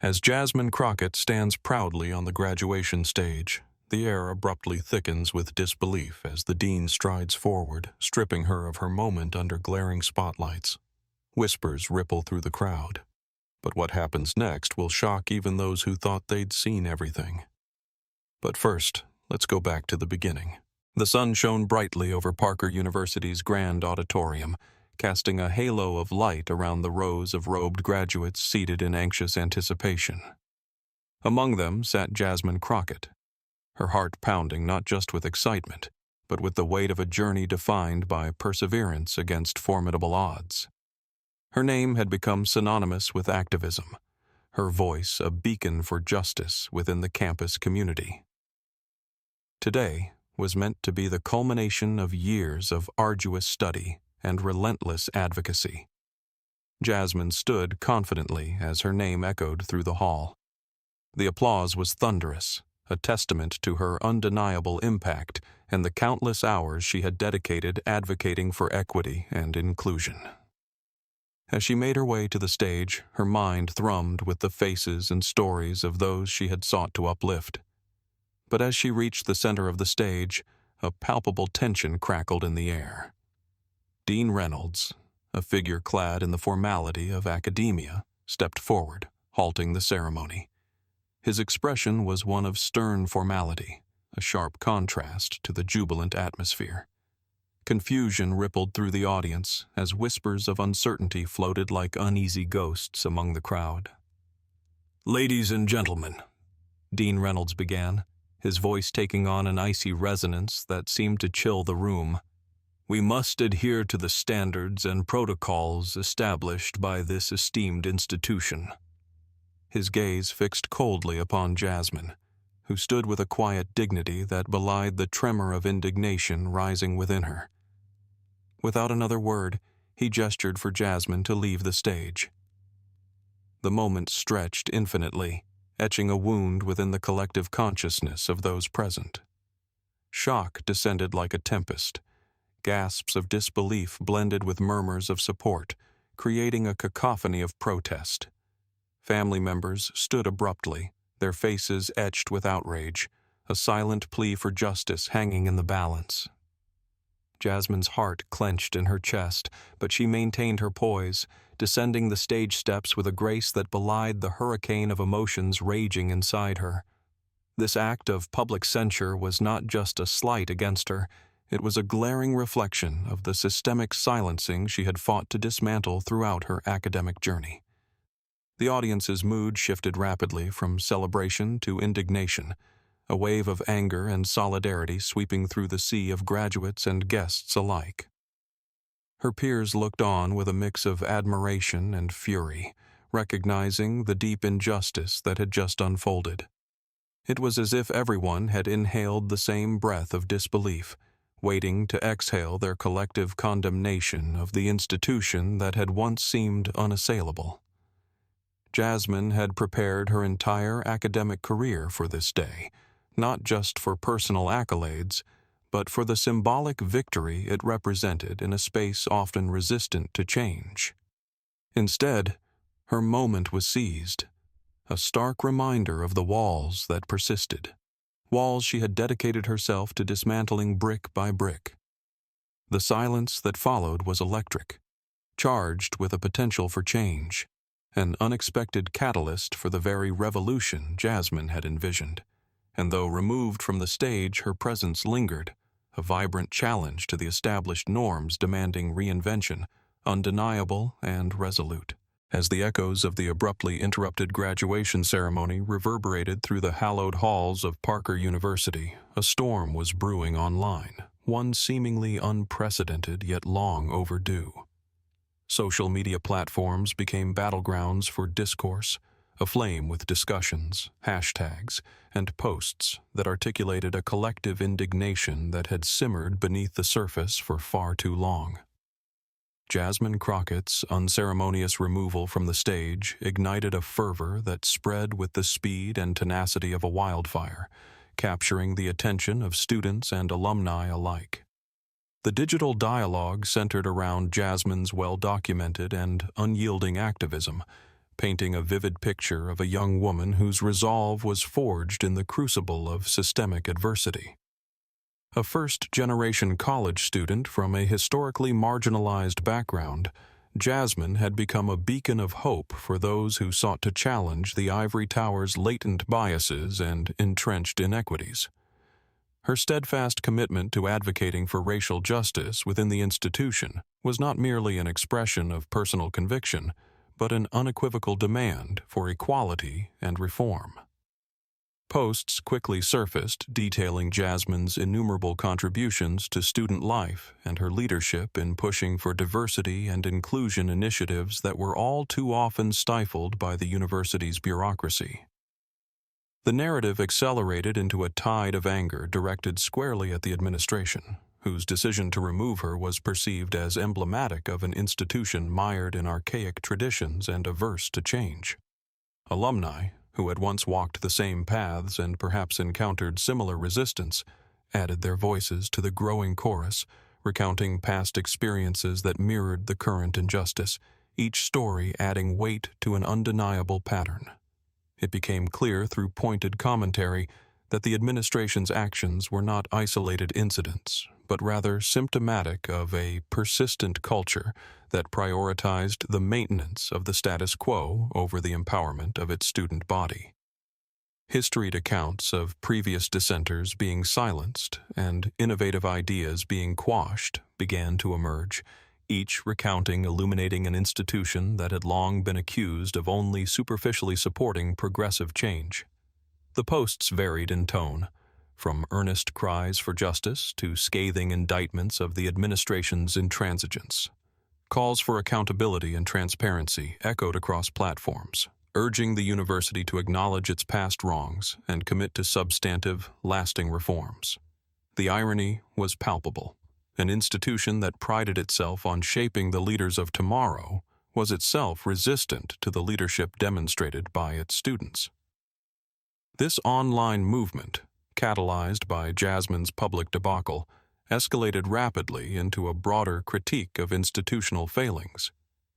As Jasmine Crockett stands proudly on the graduation stage, the air abruptly thickens with disbelief as the dean strides forward, stripping her of her moment under glaring spotlights. Whispers ripple through the crowd, but what happens next will shock even those who thought they'd seen everything. But first, let's go back to the beginning. The sun shone brightly over Parker University's grand auditorium, casting a halo of light around the rows of robed graduates seated in anxious anticipation. Among them sat Jasmine Crockett, her heart pounding not just with excitement, but with the weight of a journey defined by perseverance against formidable odds. Her name had become synonymous with activism, her voice a beacon for justice within the campus community. Today was meant to be the culmination of years of arduous study and relentless advocacy. Jasmine stood confidently as her name echoed through the hall. The applause was thunderous, a testament to her undeniable impact and the countless hours she had dedicated advocating for equity and inclusion. As she made her way to the stage, her mind thrummed with the faces and stories of those she had sought to uplift. But as she reached the center of the stage, a palpable tension crackled in the air. Dean Reynolds, a figure clad in the formality of academia, stepped forward, halting the ceremony. His expression was one of stern formality, a sharp contrast to the jubilant atmosphere. Confusion rippled through the audience as whispers of uncertainty floated like uneasy ghosts among the crowd. "Ladies and gentlemen," Dean Reynolds began, his voice taking on an icy resonance that seemed to chill the room. "We must adhere to the standards and protocols established by this esteemed institution." His gaze fixed coldly upon Jasmine, who stood with a quiet dignity that belied the tremor of indignation rising within her. Without another word, he gestured for Jasmine to leave the stage. The moment stretched infinitely, etching a wound within the collective consciousness of those present. Shock descended like a tempest. Gasps of disbelief blended with murmurs of support, creating a cacophony of protest. Family members stood abruptly, their faces etched with outrage, a silent plea for justice hanging in the balance. Jasmine's heart clenched in her chest, but she maintained her poise, descending the stage steps with a grace that belied the hurricane of emotions raging inside her. This act of public censure was not just a slight against her, it was a glaring reflection of the systemic silencing she had fought to dismantle throughout her academic journey. The audience's mood shifted rapidly from celebration to indignation, a wave of anger and solidarity sweeping through the sea of graduates and guests alike. Her peers looked on with a mix of admiration and fury, recognizing the deep injustice that had just unfolded. It was as if everyone had inhaled the same breath of disbelief, waiting to exhale their collective condemnation of the institution that had once seemed unassailable. Jasmine had prepared her entire academic career for this day, not just for personal accolades, but for the symbolic victory it represented in a space often resistant to change. Instead, her moment was seized, a stark reminder of the walls that persisted, walls she had dedicated herself to dismantling brick by brick. The silence that followed was electric, charged with a potential for change, an unexpected catalyst for the very revolution Jasmine had envisioned. And though removed from the stage, her presence lingered, a vibrant challenge to the established norms demanding reinvention, undeniable and resolute. As the echoes of the abruptly interrupted graduation ceremony reverberated through the hallowed halls of Parker University, a storm was brewing online, one seemingly unprecedented yet long overdue. Social media platforms became battlegrounds for discourse, aflame with discussions, hashtags, and posts that articulated a collective indignation that had simmered beneath the surface for far too long. Jasmine Crockett's unceremonious removal from the stage ignited a fervor that spread with the speed and tenacity of a wildfire, capturing the attention of students and alumni alike. The digital dialogue centered around Jasmine's well-documented and unyielding activism, painting a vivid picture of a young woman whose resolve was forged in the crucible of systemic adversity. A first-generation college student from a historically marginalized background, Jasmine had become a beacon of hope for those who sought to challenge the ivory tower's latent biases and entrenched inequities. Her steadfast commitment to advocating for racial justice within the institution was not merely an expression of personal conviction, but an unequivocal demand for equality and reform. Posts quickly surfaced detailing Jasmine's innumerable contributions to student life and her leadership in pushing for diversity and inclusion initiatives that were all too often stifled by the university's bureaucracy. The narrative accelerated into a tide of anger directed squarely at the administration, whose decision to remove her was perceived as emblematic of an institution mired in archaic traditions and averse to change. Alumni, who had once walked the same paths and perhaps encountered similar resistance, added their voices to the growing chorus, recounting past experiences that mirrored the current injustice, each story adding weight to an undeniable pattern. It became clear through pointed commentary that the administration's actions were not isolated incidents, but rather symptomatic of a persistent culture that prioritized the maintenance of the status quo over the empowerment of its student body. Historied accounts of previous dissenters being silenced and innovative ideas being quashed began to emerge, each recounting illuminating an institution that had long been accused of only superficially supporting progressive change. The posts varied in tone, from earnest cries for justice to scathing indictments of the administration's intransigence. Calls for accountability and transparency echoed across platforms, urging the university to acknowledge its past wrongs and commit to substantive, lasting reforms. The irony was palpable. An institution that prided itself on shaping the leaders of tomorrow was itself resistant to the leadership demonstrated by its students. This online movement, catalyzed by Jasmine's public debacle, escalated rapidly into a broader critique of institutional failings,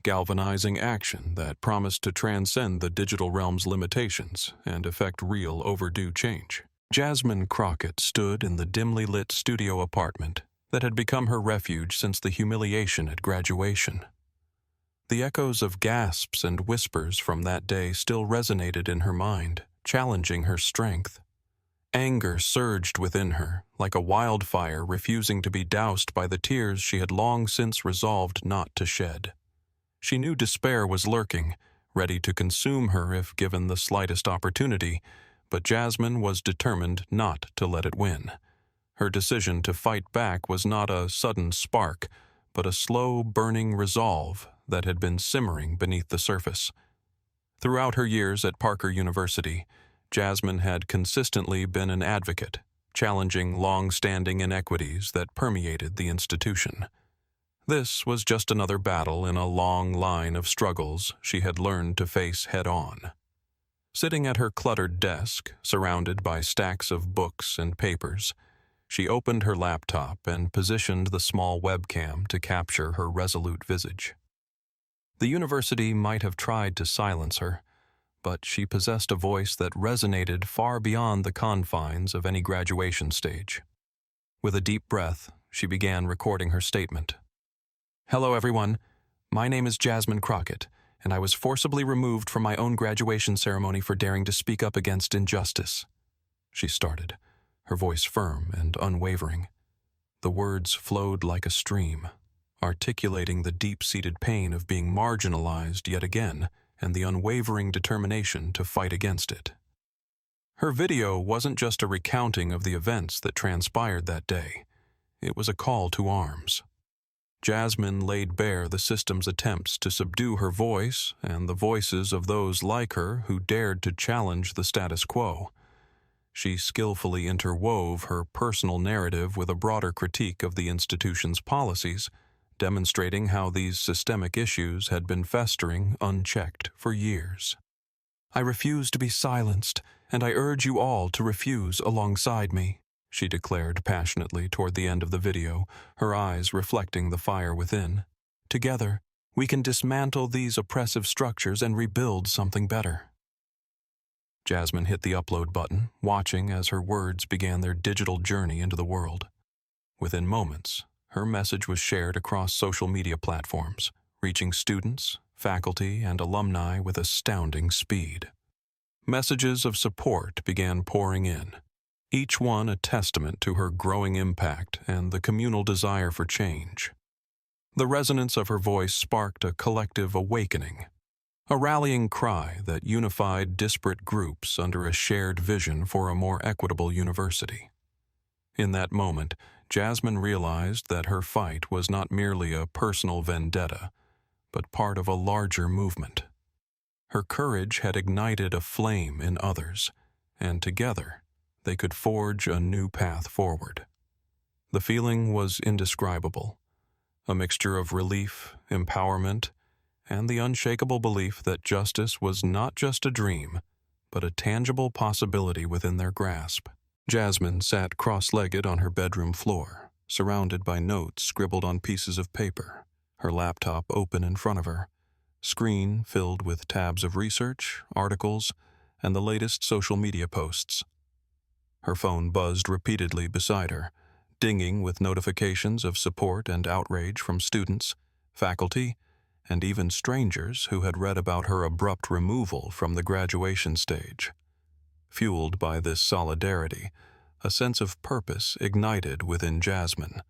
galvanizing action that promised to transcend the digital realm's limitations and effect real overdue change. Jasmine Crockett stood in the dimly lit studio apartment that had become her refuge since the humiliation at graduation. The echoes of gasps and whispers from that day still resonated in her mind, challenging her strength. Anger surged within her, like a wildfire refusing to be doused by the tears she had long since resolved not to shed. She knew despair was lurking, ready to consume her if given the slightest opportunity, but Jasmine was determined not to let it win. Her decision to fight back was not a sudden spark, but a slow, burning resolve that had been simmering beneath the surface. Throughout her years at Parker University, Jasmine had consistently been an advocate, challenging long-standing inequities that permeated the institution. This was just another battle in a long line of struggles she had learned to face head-on. Sitting at her cluttered desk, surrounded by stacks of books and papers, she opened her laptop and positioned the small webcam to capture her resolute visage. The university might have tried to silence her, but she possessed a voice that resonated far beyond the confines of any graduation stage. With a deep breath, she began recording her statement. "Hello, everyone. My name is Jasmine Crockett, and I was forcibly removed from my own graduation ceremony for daring to speak up against injustice," she started, her voice firm and unwavering. The words flowed like a stream, articulating the deep-seated pain of being marginalized yet again and the unwavering determination to fight against it. Her video wasn't just a recounting of the events that transpired that day. It was a call to arms. Jasmine laid bare the system's attempts to subdue her voice and the voices of those like her who dared to challenge the status quo. She skillfully interwove her personal narrative with a broader critique of the institution's policies, demonstrating how these systemic issues had been festering unchecked for years. "I refuse to be silenced, and I urge you all to refuse alongside me," she declared passionately toward the end of the video, her eyes reflecting the fire within. "Together, We can dismantle these oppressive structures and rebuild something better." Jasmine hit the upload button, watching as her words began their digital journey into the world. Within moments, her message was shared across social media platforms, reaching students, faculty, and alumni with astounding speed. Messages of support began pouring in, each one a testament to her growing impact and the communal desire for change. The resonance of her voice sparked a collective awakening, a rallying cry that unified disparate groups under a shared vision for a more equitable university. In that moment, Jasmine realized that her fight was not merely a personal vendetta, but part of a larger movement. Her courage had ignited a flame in others, and together they could forge a new path forward. The feeling was indescribable, a mixture of relief, empowerment, and the unshakable belief that justice was not just a dream, but a tangible possibility within their grasp. Jasmine sat cross-legged on her bedroom floor, surrounded by notes scribbled on pieces of paper, her laptop open in front of her, screen filled with tabs of research, articles, and the latest social media posts. Her phone buzzed repeatedly beside her, dinging with notifications of support and outrage from students, faculty, and even strangers who had read about her abrupt removal from the graduation stage. Fueled by this solidarity, a sense of purpose ignited within Jasmine,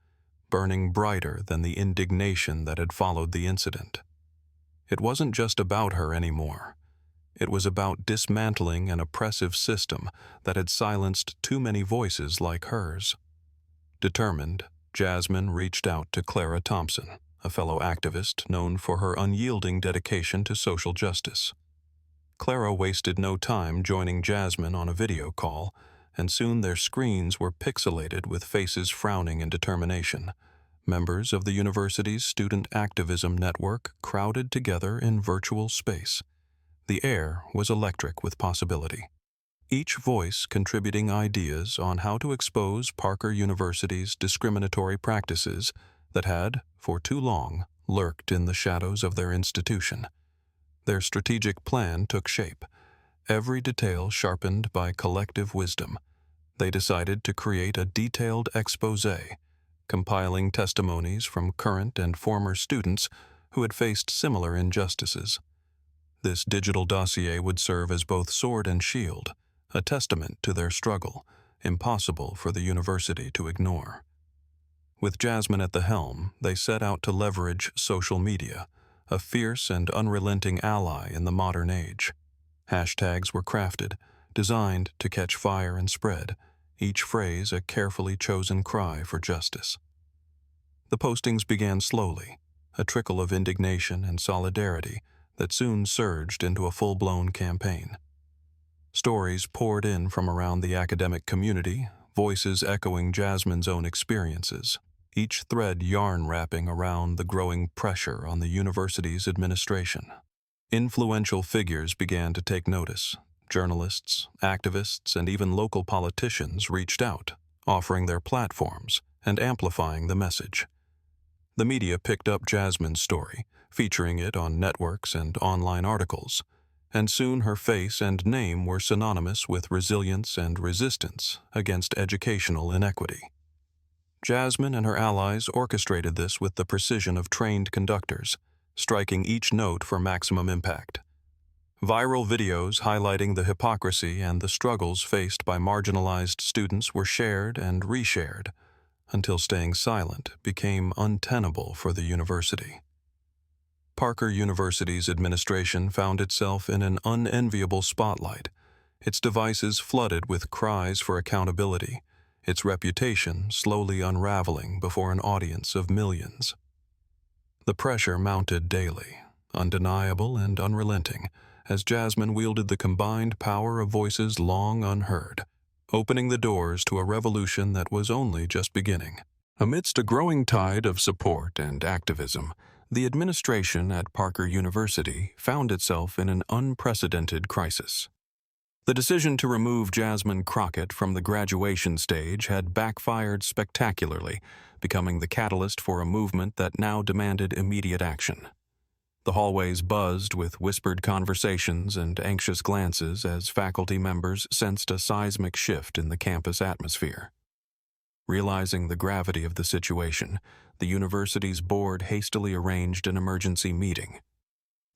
burning brighter than the indignation that had followed the incident. It wasn't just about her anymore. It was about dismantling an oppressive system that had silenced too many voices like hers. Determined, Jasmine reached out to Clara Thompson, a fellow activist known for her unyielding dedication to social justice. Clara wasted no time joining Jasmine on a video call, and soon their screens were pixelated with faces frowning in determination. Members of the university's student activism network crowded together in virtual space. The air was electric with possibility, each voice contributing ideas on how to expose Parker University's discriminatory practices that had, for too long, lurked in the shadows of their institution. Their strategic plan took shape, every detail sharpened by collective wisdom. They decided to create a detailed exposé, compiling testimonies from current and former students who had faced similar injustices. This digital dossier would serve as both sword and shield, a testament to their struggle, impossible for the university to ignore. With Jasmine at the helm, they set out to leverage social media, a fierce and unrelenting ally in the modern age. Hashtags were crafted, designed to catch fire and spread, each phrase a carefully chosen cry for justice. The postings began slowly, a trickle of indignation and solidarity that soon surged into a full-blown campaign. Stories poured in from around the academic community, voices echoing Jasmine's own experiences, each thread yarn-wrapping around the growing pressure on the university's administration. Influential figures began to take notice. Journalists, activists, and even local politicians reached out, offering their platforms and amplifying the message. The media picked up Jasmine's story, featuring it on networks and online articles, and soon her face and name were synonymous with resilience and resistance against educational inequity. Jasmine and her allies orchestrated this with the precision of trained conductors, striking each note for maximum impact. Viral videos highlighting the hypocrisy and the struggles faced by marginalized students were shared and reshared, until staying silent became untenable for the university. Parker University's administration found itself in an unenviable spotlight, its devices flooded with cries for accountability, its reputation slowly unraveling before an audience of millions. The pressure mounted daily, undeniable and unrelenting, as Jasmine wielded the combined power of voices long unheard, opening the doors to a revolution that was only just beginning. Amidst a growing tide of support and activism, the administration at Parker University found itself in an unprecedented crisis. The decision to remove Jasmine Crockett from the graduation stage had backfired spectacularly, becoming the catalyst for a movement that now demanded immediate action. The hallways buzzed with whispered conversations and anxious glances as faculty members sensed a seismic shift in the campus atmosphere. Realizing the gravity of the situation, the university's board hastily arranged an emergency meeting.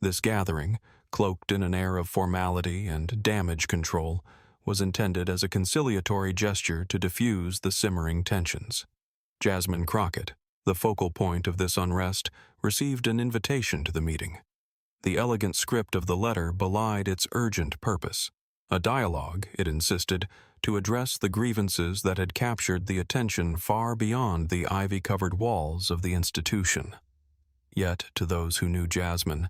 This gathering, cloaked in an air of formality and damage control, was intended as a conciliatory gesture to diffuse the simmering tensions. Jasmine Crockett, the focal point of this unrest, received an invitation to the meeting. The elegant script of the letter belied its urgent purpose. A dialogue, it insisted, to address the grievances that had captured the attention far beyond the ivy-covered walls of the institution. Yet, to those who knew Jasmine,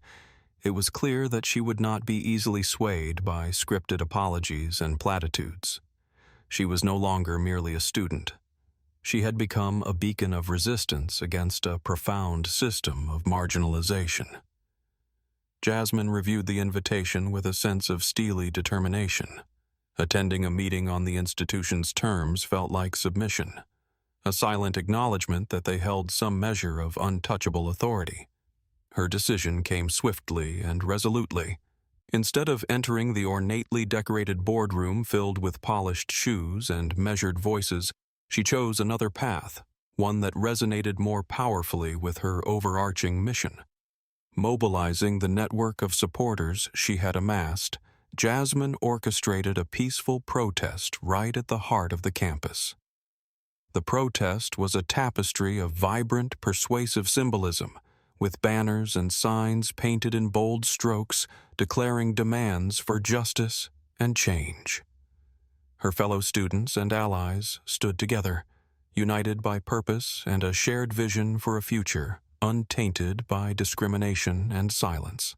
it was clear that she would not be easily swayed by scripted apologies and platitudes. She was no longer merely a student. She had become a beacon of resistance against a profound system of marginalization. Jasmine reviewed the invitation with a sense of steely determination. Attending a meeting on the institution's terms felt like submission, a silent acknowledgement that they held some measure of untouchable authority. Her decision came swiftly and resolutely. Instead of entering the ornately decorated boardroom filled with polished shoes and measured voices, she chose another path, one that resonated more powerfully with her overarching mission. Mobilizing the network of supporters she had amassed, Jasmine orchestrated a peaceful protest right at the heart of the campus. The protest was a tapestry of vibrant, persuasive symbolism, with banners and signs painted in bold strokes declaring demands for justice and change. Her fellow students and allies stood together, united by purpose and a shared vision for a future untainted by discrimination and silence.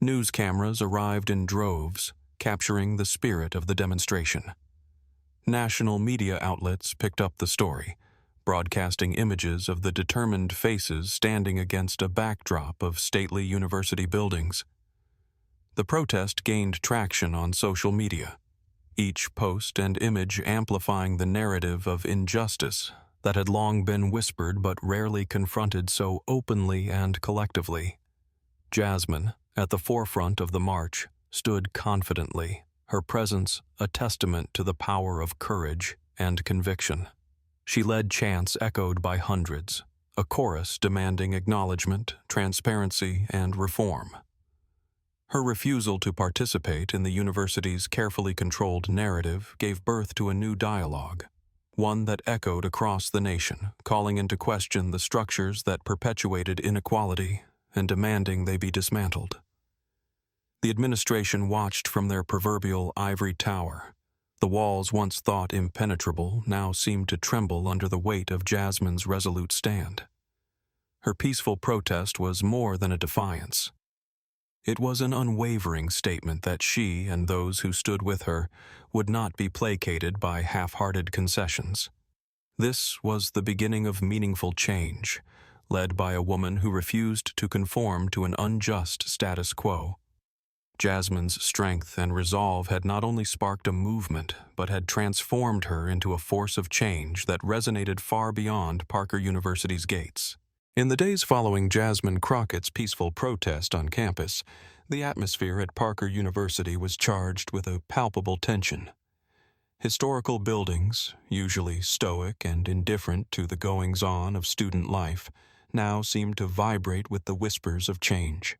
News cameras arrived in droves, capturing the spirit of the demonstration. National media outlets picked up the story, broadcasting images of the determined faces standing against a backdrop of stately university buildings. The protest gained traction on social media, each post and image amplifying the narrative of injustice that had long been whispered but rarely confronted so openly and collectively. Jasmine, at the forefront of the march, stood confidently, her presence a testament to the power of courage and conviction. She led chants echoed by hundreds, a chorus demanding acknowledgement, transparency, and reform. Her refusal to participate in the university's carefully controlled narrative gave birth to a new dialogue, one that echoed across the nation, calling into question the structures that perpetuated inequality and demanding they be dismantled. The administration watched from their proverbial ivory tower. The walls once thought impenetrable now seemed to tremble under the weight of Jasmine's resolute stand. Her peaceful protest was more than a defiance. It was an unwavering statement that she and those who stood with her would not be placated by half-hearted concessions. This was the beginning of meaningful change, led by a woman who refused to conform to an unjust status quo. Jasmine's strength and resolve had not only sparked a movement, but had transformed her into a force of change that resonated far beyond Parker University's gates. In the days following Jasmine Crockett's peaceful protest on campus, the atmosphere at Parker University was charged with a palpable tension. Historical buildings, usually stoic and indifferent to the goings-on of student life, now seemed to vibrate with the whispers of change.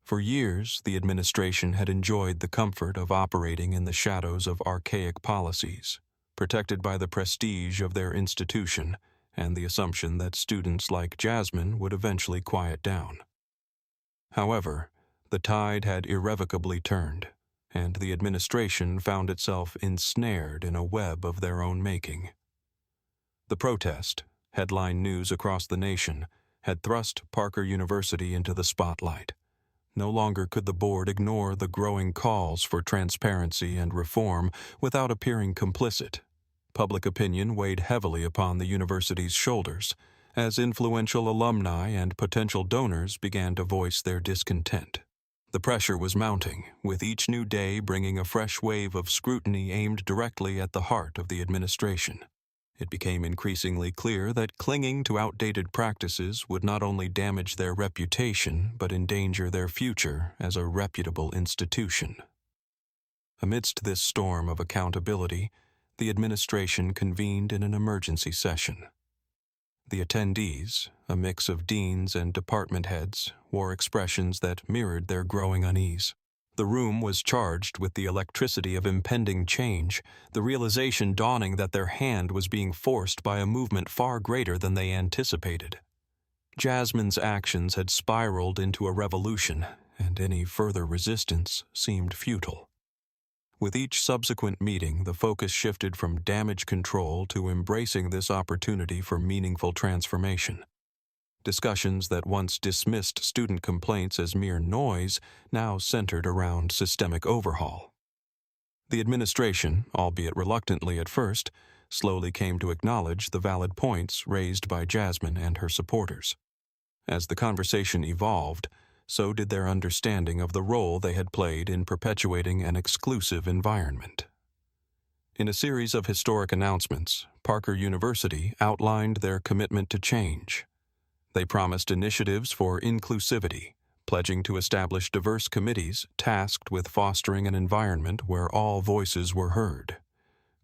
For years, the administration had enjoyed the comfort of operating in the shadows of archaic policies, protected by the prestige of their institution and the assumption that students like Jasmine would eventually quiet down. However, the tide had irrevocably turned, and the administration found itself ensnared in a web of their own making. The protest, headline news across the nation, had thrust Parker University into the spotlight. No longer could the board ignore the growing calls for transparency and reform without appearing complicit. Public opinion weighed heavily upon the university's shoulders, as influential alumni and potential donors began to voice their discontent. The pressure was mounting, with each new day bringing a fresh wave of scrutiny aimed directly at the heart of the administration. It became increasingly clear that clinging to outdated practices would not only damage their reputation but endanger their future as a reputable institution. Amidst this storm of accountability, the administration convened in an emergency session. The attendees, a mix of deans and department heads, wore expressions that mirrored their growing unease. The room was charged with the electricity of impending change, the realization dawning that their hand was being forced by a movement far greater than they anticipated. Jasmine's actions had spiraled into a revolution, and any further resistance seemed futile. With each subsequent meeting, the focus shifted from damage control to embracing this opportunity for meaningful transformation. Discussions that once dismissed student complaints as mere noise now centered around systemic overhaul. The administration, albeit reluctantly at first, slowly came to acknowledge the valid points raised by Jasmine and her supporters. As the conversation evolved, so did their understanding of the role they had played in perpetuating an exclusive environment. In a series of historic announcements, Parker University outlined their commitment to change. They promised initiatives for inclusivity, pledging to establish diverse committees tasked with fostering an environment where all voices were heard.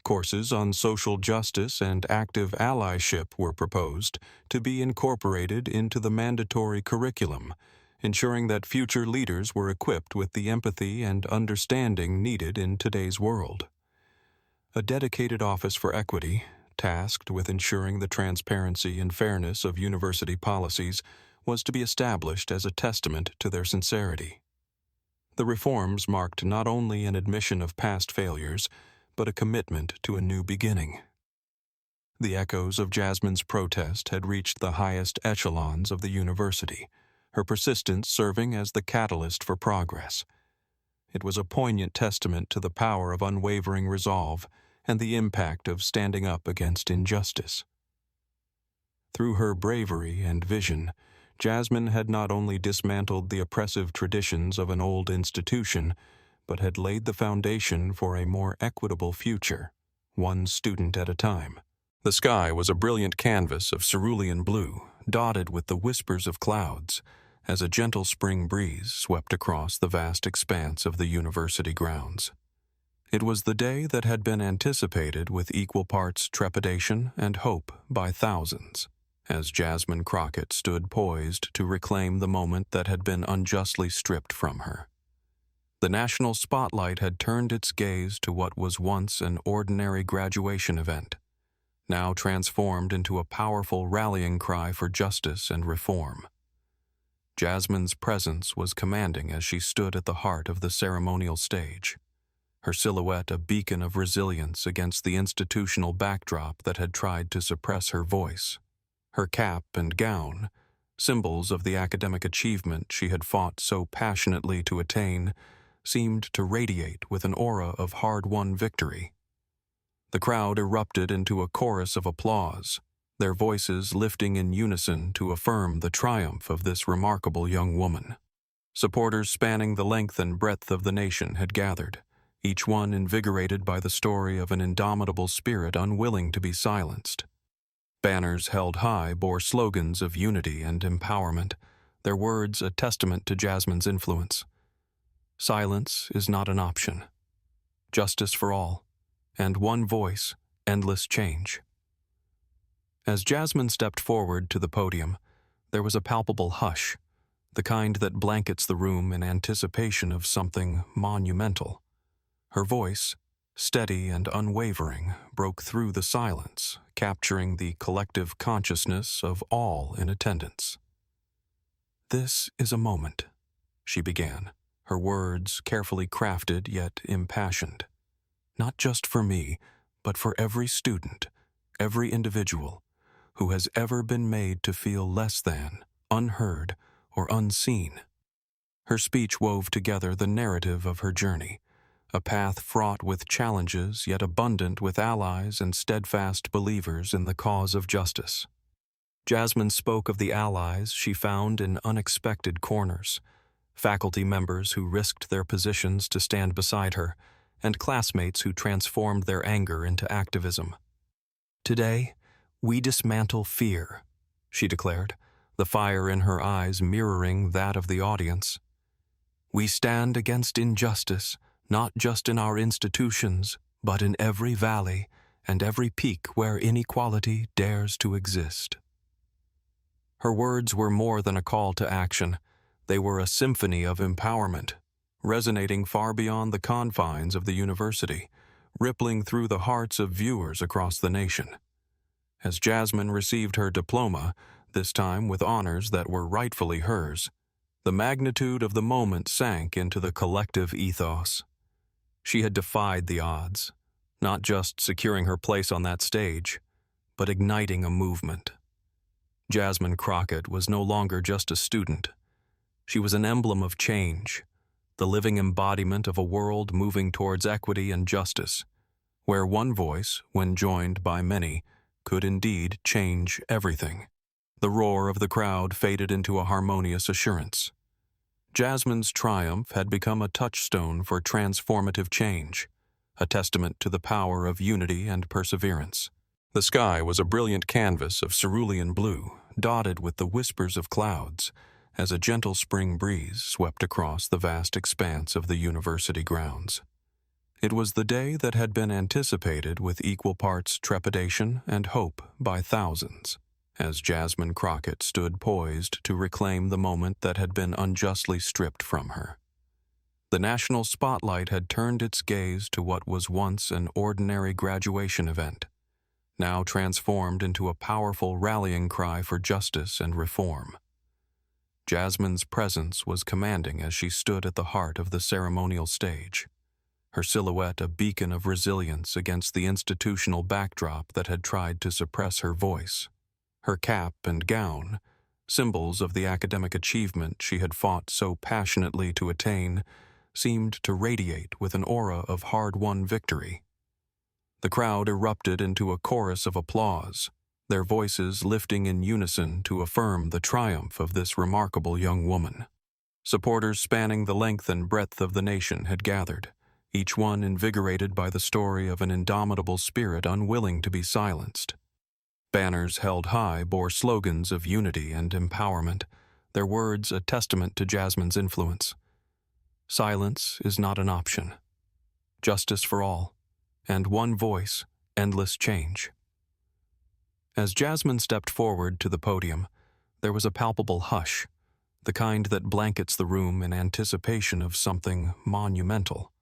Courses on social justice and active allyship were proposed to be incorporated into the mandatory curriculum, ensuring that future leaders were equipped with the empathy and understanding needed in today's world. A dedicated office for equity, tasked with ensuring the transparency and fairness of university policies, was to be established as a testament to their sincerity. The reforms marked not only an admission of past failures, but a commitment to a new beginning. The echoes of Jasmine's protest had reached the highest echelons of the university, her persistence serving as the catalyst for progress. It was a poignant testament to the power of unwavering resolve and the impact of standing up against injustice. Through her bravery and vision, Jasmine had not only dismantled the oppressive traditions of an old institution, but had laid the foundation for a more equitable future, one student at a time. The sky was a brilliant canvas of cerulean blue, dotted with the whispers of clouds, as a gentle spring breeze swept across the vast expanse of the university grounds. It was the day that had been anticipated with equal parts trepidation and hope by thousands, as Jasmine Crockett stood poised to reclaim the moment that had been unjustly stripped from her. The national spotlight had turned its gaze to what was once an ordinary graduation event, now transformed into a powerful rallying cry for justice and reform. Jasmine's presence was commanding as she stood at the heart of the ceremonial stage, her silhouette a beacon of resilience against the institutional backdrop that had tried to suppress her voice. Her cap and gown, symbols of the academic achievement she had fought so passionately to attain, seemed to radiate with an aura of hard-won victory. The crowd erupted into a chorus of applause, their voices lifting in unison to affirm the triumph of this remarkable young woman. Supporters spanning the length and breadth of the nation had gathered, each one invigorated by the story of an indomitable spirit unwilling to be silenced. Banners held high bore slogans of unity and empowerment, their words a testament to Jasmine's influence. Silence is not an option. Justice for all, and one voice, endless change. As Jasmine stepped forward to the podium, there was a palpable hush, the kind that blankets the room in anticipation of something monumental. Her voice, steady and unwavering, broke through the silence, capturing the collective consciousness of all in attendance. "This is a moment," she began, her words carefully crafted yet impassioned. "Not just for me, but for every student, every individual, who has ever been made to feel less than, unheard, or unseen." Her speech wove together the narrative of her journey, a path fraught with challenges yet abundant with allies and steadfast believers in the cause of justice. Jasmine spoke of the allies she found in unexpected corners, faculty members who risked their positions to stand beside her, and classmates who transformed their anger into activism. "Today, we dismantle fear," she declared, the fire in her eyes mirroring that of the audience. "We stand against injustice, not just in our institutions, but in every valley and every peak where inequality dares to exist." Her words were more than a call to action. They were a symphony of empowerment, resonating far beyond the confines of the university, rippling through the hearts of viewers across the nation. As Jasmine received her diploma, this time with honors that were rightfully hers, the magnitude of the moment sank into the collective ethos. She had defied the odds, not just securing her place on that stage, but igniting a movement. Jasmine Crockett was no longer just a student. She was an emblem of change, the living embodiment of a world moving towards equity and justice, where one voice, when joined by many, could indeed change everything. The roar of the crowd faded into a harmonious assurance. Jasmine's triumph had become a touchstone for transformative change, a testament to the power of unity and perseverance. The sky was a brilliant canvas of cerulean blue, dotted with the whispers of clouds, as a gentle spring breeze swept across the vast expanse of the university grounds. It was the day that had been anticipated with equal parts trepidation and hope by thousands, as Jasmine Crockett stood poised to reclaim the moment that had been unjustly stripped from her. The national spotlight had turned its gaze to what was once an ordinary graduation event, now transformed into a powerful rallying cry for justice and reform. Jasmine's presence was commanding as she stood at the heart of the ceremonial stage, her silhouette a beacon of resilience against the institutional backdrop that had tried to suppress her voice. Her cap and gown, symbols of the academic achievement she had fought so passionately to attain, seemed to radiate with an aura of hard-won victory. The crowd erupted into a chorus of applause, their voices lifting in unison to affirm the triumph of this remarkable young woman. Supporters spanning the length and breadth of the nation had gathered, each one invigorated by the story of an indomitable spirit unwilling to be silenced. Banners held high bore slogans of unity and empowerment, their words a testament to Jasmine's influence. Silence is not an option. Justice for all, and one voice, endless change. As Jasmine stepped forward to the podium, there was a palpable hush, the kind that blankets the room in anticipation of something monumental.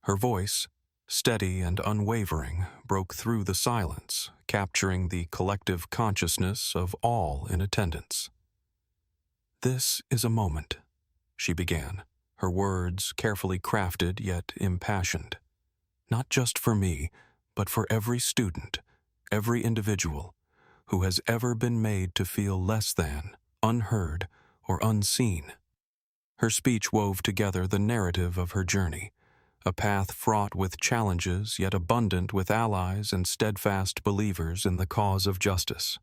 Her voice, steady and unwavering, broke through the silence, capturing the collective consciousness of all in attendance. "This is a moment," she began, her words carefully crafted yet impassioned. "Not just for me, but for every student, every individual, who has ever been made to feel less than, unheard, or unseen." Her speech wove together the narrative of her journey, a path fraught with challenges yet abundant with allies and steadfast believers in the cause of justice.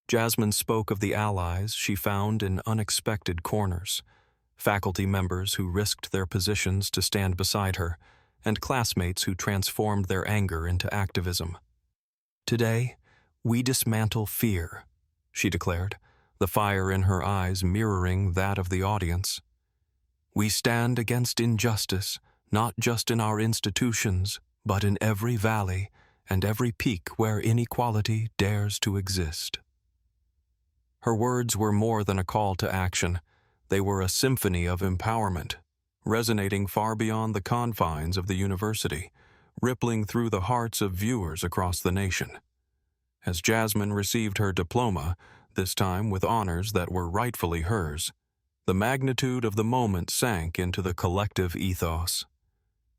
Jasmine spoke of the allies she found in unexpected corners, faculty members who risked their positions to stand beside her, and classmates who transformed their anger into activism. "Today, we dismantle fear," she declared, the fire in her eyes mirroring that of the audience. "We stand against injustice, not just in our institutions, but in every valley and every peak where inequality dares to exist." Her words were more than a call to action. They were a symphony of empowerment, resonating far beyond the confines of the university, rippling through the hearts of viewers across the nation. As Jasmine received her diploma, this time with honors that were rightfully hers, the magnitude of the moment sank into the collective ethos.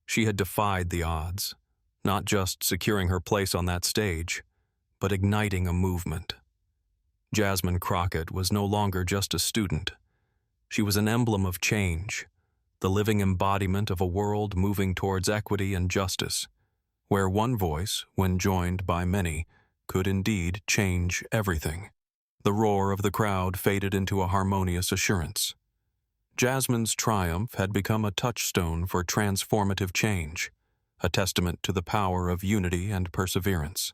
She had defied the odds, not just securing her place on that stage, but igniting a movement. Jasmine Crockett was no longer just a student. She was an emblem of change, the living embodiment of a world moving towards equity and justice, where one voice, when joined by many, could indeed change everything. The roar of the crowd faded into a harmonious assurance. Jasmine's triumph had become a touchstone for transformative change, a testament to the power of unity and perseverance.